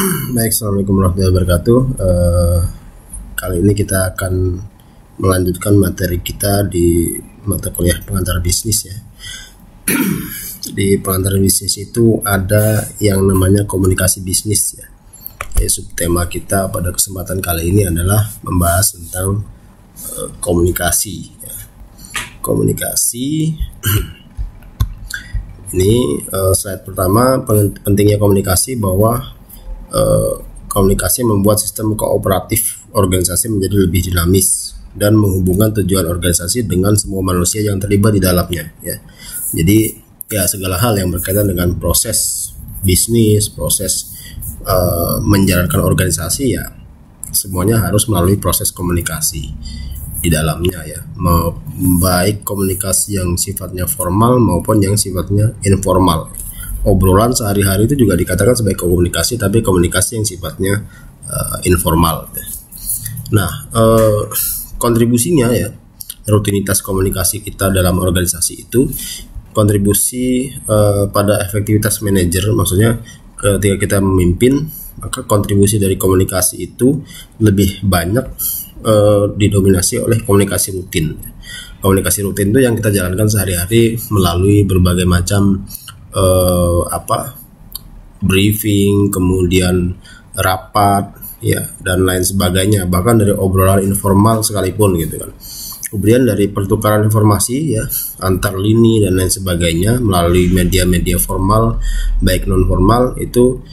Baik, assalamualaikum warahmatullahi wabarakatuh. Kali ini kita akan melanjutkan materi kita di mata kuliah pengantar bisnis ya. Di pengantar bisnis itu ada yang namanya komunikasi bisnis ya. Subtema kita pada kesempatan kali ini adalah membahas tentang komunikasi ya. Komunikasi. Ini slide pertama, pentingnya komunikasi, bahwa komunikasi membuat sistem kooperatif organisasi menjadi lebih dinamis dan menghubungkan tujuan organisasi dengan semua manusia yang terlibat di dalamnya ya. Jadi ya, segala hal yang berkaitan dengan proses bisnis, proses menjalankan organisasi ya, semuanya harus melalui proses komunikasi di dalamnya ya, baik komunikasi yang sifatnya formal maupun yang sifatnya informal. Obrolan sehari-hari itu juga dikatakan sebagai komunikasi, tapi komunikasi yang sifatnya informal. Nah, kontribusinya ya, rutinitas komunikasi kita dalam organisasi itu kontribusi pada efektivitas manajer. Maksudnya ketika kita memimpin, maka kontribusi dari komunikasi itu lebih banyak didominasi oleh komunikasi rutin. Komunikasi rutin itu yang kita jalankan sehari-hari melalui berbagai macam briefing, kemudian rapat ya, dan lain sebagainya, bahkan dari obrolan informal sekalipun gitu kan. Kemudian dari pertukaran informasi ya, antar lini dan lain sebagainya melalui media-media formal baik non formal itu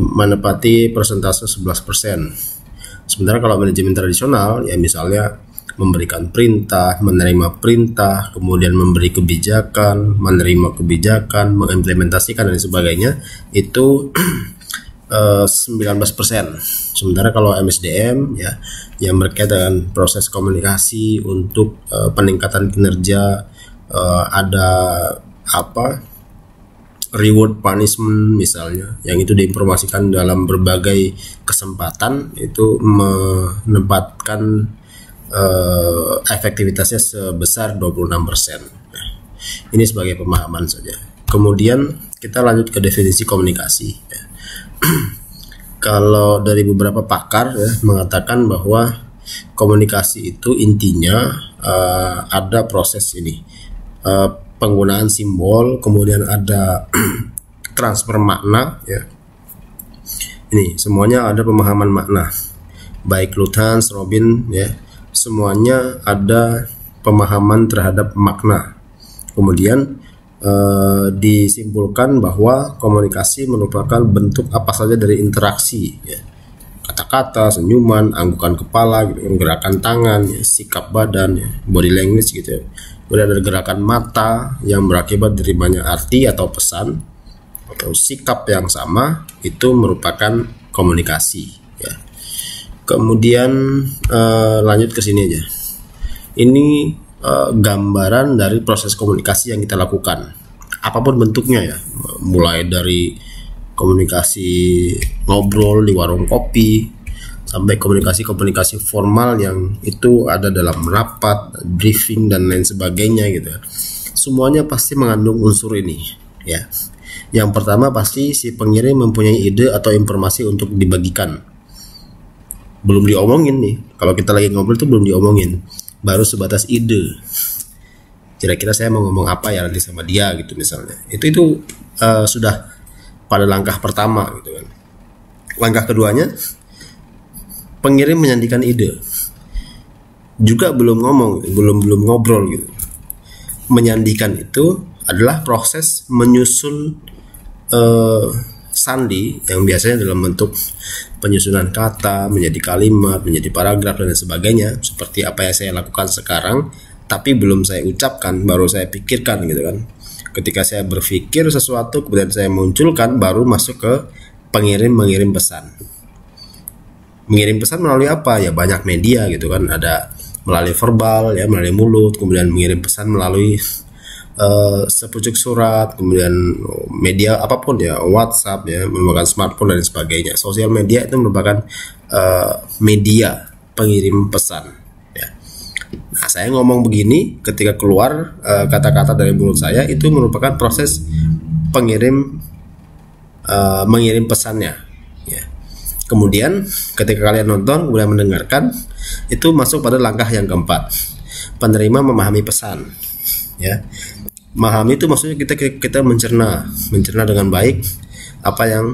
menepati persentase 11%. Sementara kalau manajemen tradisional ya, misalnya memberikan perintah, menerima perintah, kemudian memberi kebijakan, menerima kebijakan, mengimplementasikan dan sebagainya, itu 19%. Sementara kalau MSDM ya, yang berkaitan dengan proses komunikasi untuk peningkatan kinerja, ada reward punishment misalnya, yang itu diinformasikan dalam berbagai kesempatan, itu menempatkan efektivitasnya sebesar 26%. Ini sebagai pemahaman saja. Kemudian kita lanjut ke definisi komunikasi ya. Kalau dari beberapa pakar ya, mengatakan bahwa komunikasi itu intinya ada proses ini, penggunaan simbol, kemudian ada transfer makna ya. Ini semuanya ada pemahaman makna. Baik Luthans, Robin ya, semuanya ada pemahaman terhadap makna. Kemudian disimpulkan bahwa komunikasi merupakan bentuk apa saja dari interaksi ya. Kata-kata, senyuman, anggukan kepala gitu, gerakan tangan ya, sikap badan ya, body language gitu ya. Kemudian ada gerakan mata yang berakibat dari banyak arti atau pesan atau sikap yang sama, itu merupakan komunikasi ya. Kemudian lanjut ke sini aja. Ini gambaran dari proses komunikasi yang kita lakukan, apapun bentuknya ya, mulai dari komunikasi ngobrol di warung kopi sampai komunikasi formal yang itu ada dalam rapat, briefing dan lain sebagainya gitu. Semuanya pasti mengandung unsur ini ya. Yang pertama, pasti si pengirim mempunyai ide atau informasi untuk dibagikan. Belum diomongin nih, kalau kita lagi ngobrol itu belum diomongin, baru sebatas ide. Kira-kira saya mau ngomong apa ya nanti sama dia gitu misalnya. Itu sudah pada langkah pertama gitu kan. Langkah keduanya, pengirim menyandikan ide. Juga belum ngomong, belum ngobrol gitu. Menyandikan itu adalah proses menyusun sandi yang biasanya dalam bentuk penyusunan kata menjadi kalimat, menjadi paragraf dan sebagainya, seperti apa yang saya lakukan sekarang, tapi belum saya ucapkan, baru saya pikirkan gitu kan. Ketika saya berpikir sesuatu, kemudian saya munculkan, baru masuk ke mengirim pesan. Mengirim pesan melalui apa ya, banyak media gitu kan, ada melalui verbal ya, melalui mulut, kemudian mengirim pesan melalui sepucuk surat, kemudian media apapun ya, WhatsApp ya, merupakan smartphone dan sebagainya. Sosial media itu merupakan media pengirim pesan ya. Nah, saya ngomong begini, ketika keluar kata-kata dari mulut saya, itu merupakan proses mengirim pesannya ya. Kemudian ketika kalian nonton kemudian mendengarkan, itu masuk pada langkah yang keempat, penerima memahami pesan, ya. Memahami itu maksudnya kita mencerna dengan baik apa yang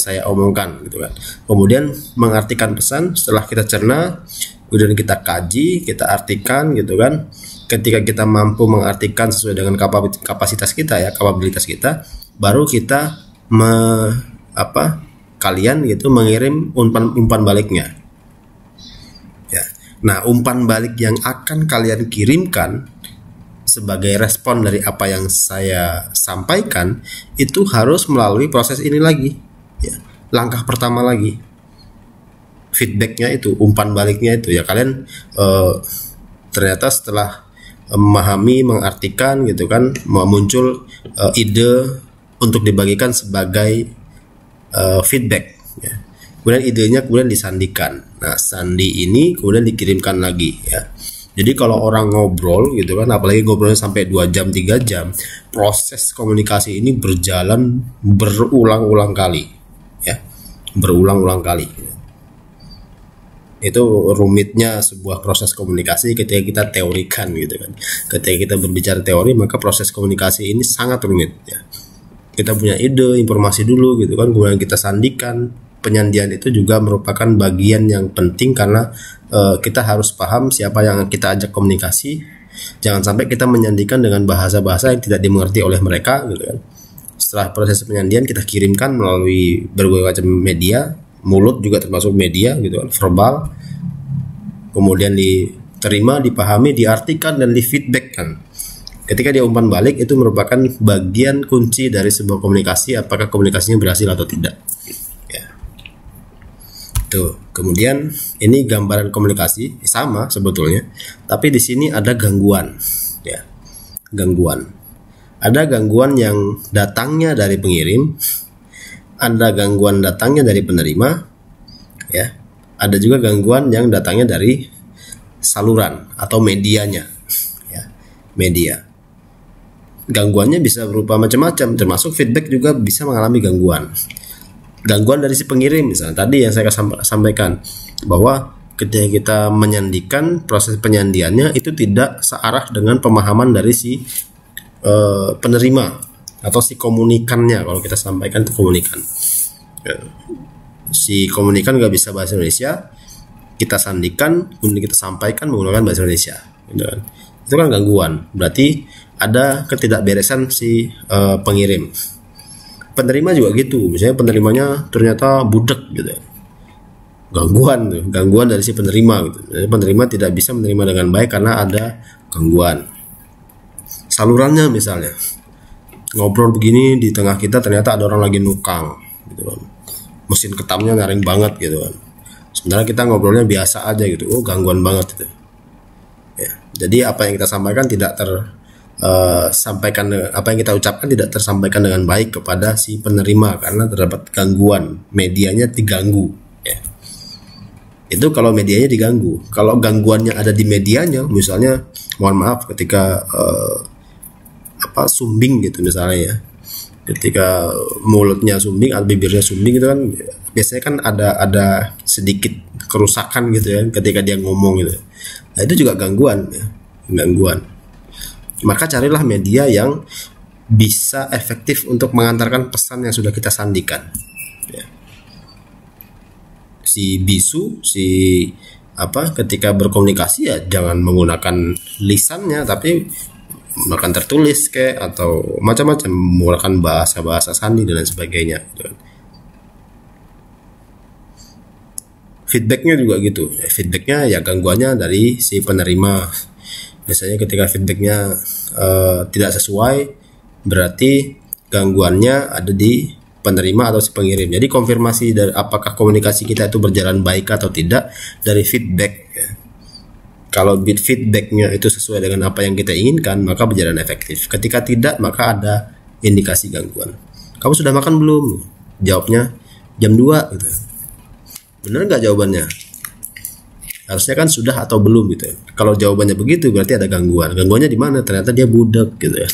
saya omongkan, gitu kan. Kemudian mengartikan pesan setelah kita cerna, kemudian kita kaji, kita artikan, gitu kan. Ketika kita mampu mengartikan sesuai dengan kapasitas kita, ya, kapabilitas kita, baru kita kalian gitu mengirim umpan baliknya, ya. Nah, umpan balik yang akan kalian kirimkan sebagai respon dari apa yang saya sampaikan itu harus melalui proses ini lagi, ya. Langkah pertama lagi, feedbacknya itu, umpan baliknya itu, ya. Kalian ternyata setelah memahami, mengartikan, gitu kan, muncul ide untuk dibagikan sebagai feedback, ya. Kemudian idenya kemudian disandikan. Nah, sandi ini kemudian dikirimkan lagi, ya. Jadi kalau orang ngobrol, gitu kan, apalagi ngobrolnya sampai 2 jam 3 jam, proses komunikasi ini berjalan berulang-ulang kali, ya. Berulang-ulang kali. Itu rumitnya sebuah proses komunikasi ketika kita teorikan, gitu kan. Ketika kita berbicara teori, maka proses komunikasi ini sangat rumit, ya. Kita punya ide, informasi dulu, gitu kan, kemudian kita sandikan. Penyandian itu juga merupakan bagian yang penting karena kita harus paham siapa yang kita ajak komunikasi. Jangan sampai kita menyandikan dengan bahasa-bahasa yang tidak dimengerti oleh mereka, gitu kan. Setelah proses penyandian kita kirimkan melalui berbagai macam media, mulut juga termasuk media, gitu kan, verbal. Kemudian diterima, dipahami, diartikan, dan difeedbackkan. Ketika dia umpan balik, itu merupakan bagian kunci dari sebuah komunikasi, apakah komunikasinya berhasil atau tidak, ya. Tuh, kemudian ini gambaran komunikasi sama sebetulnya, tapi di sini ada gangguan, ya. Gangguan. Ada gangguan yang datangnya dari pengirim, ada gangguan datangnya dari penerima, ya. Ada juga gangguan yang datangnya dari saluran atau medianya, ya. Media. Gangguannya bisa berupa macam-macam, termasuk feedback juga bisa mengalami gangguan. Gangguan dari si pengirim, misalnya tadi yang saya sampaikan bahwa ketika kita menyandikan, proses penyandiannya itu tidak searah dengan pemahaman dari si penerima atau si komunikannya. Kalau kita sampaikan itu komunikan, si komunikan nggak bisa bahasa Indonesia, kita sandikan, kemudian kita sampaikan menggunakan bahasa Indonesia, gitu kan. Itu kan gangguan, berarti ada ketidakberesan si pengirim. Penerima juga gitu, misalnya penerimanya ternyata budek, gitu. Gangguan dari si penerima, gitu. Jadi penerima tidak bisa menerima dengan baik karena ada gangguan. Salurannya misalnya, ngobrol begini di tengah kita ternyata ada orang lagi nukang, gitu kan. Mesin ketamnya nyaring banget, gitu kan. Sementara kita ngobrolnya biasa aja, gitu. Oh, gangguan banget itu. Ya, jadi apa yang kita sampaikan tidak apa yang kita ucapkan tidak tersampaikan dengan baik kepada si penerima karena terdapat gangguan, medianya diganggu, ya. Itu kalau medianya diganggu. Kalau gangguannya ada di medianya, misalnya mohon maaf ketika sumbing gitu misalnya, ya. Ketika mulutnya sumbing atau bibirnya sumbing, gitu kan, biasanya kan ada sedikit kerusakan, gitu ya, ketika dia ngomong, gitu. Nah, itu juga gangguan, ya. Gangguan. Maka carilah media yang bisa efektif untuk mengantarkan pesan yang sudah kita sandikan, ya. Si bisu, ketika berkomunikasi, ya jangan menggunakan lisannya, tapi menggunakan tertulis atau macam-macam, menggunakan bahasa-bahasa sandi dan lain sebagainya, gitu. Feedbacknya juga gitu. Feedbacknya ya gangguannya dari si penerima. Biasanya ketika feedbacknya tidak sesuai, berarti gangguannya ada di penerima atau si pengirim. Jadi konfirmasi dari apakah komunikasi kita itu berjalan baik atau tidak dari feedback, ya. Kalau feedbacknya itu sesuai dengan apa yang kita inginkan, maka berjalan efektif. Ketika tidak, maka ada indikasi gangguan. Kamu sudah makan belum? Jawabnya jam 2, gitu. Benar nggak jawabannya? Harusnya kan sudah atau belum, gitu. Kalau jawabannya begitu berarti ada gangguan. Gangguannya di mana? Ternyata dia budak, gitu ya.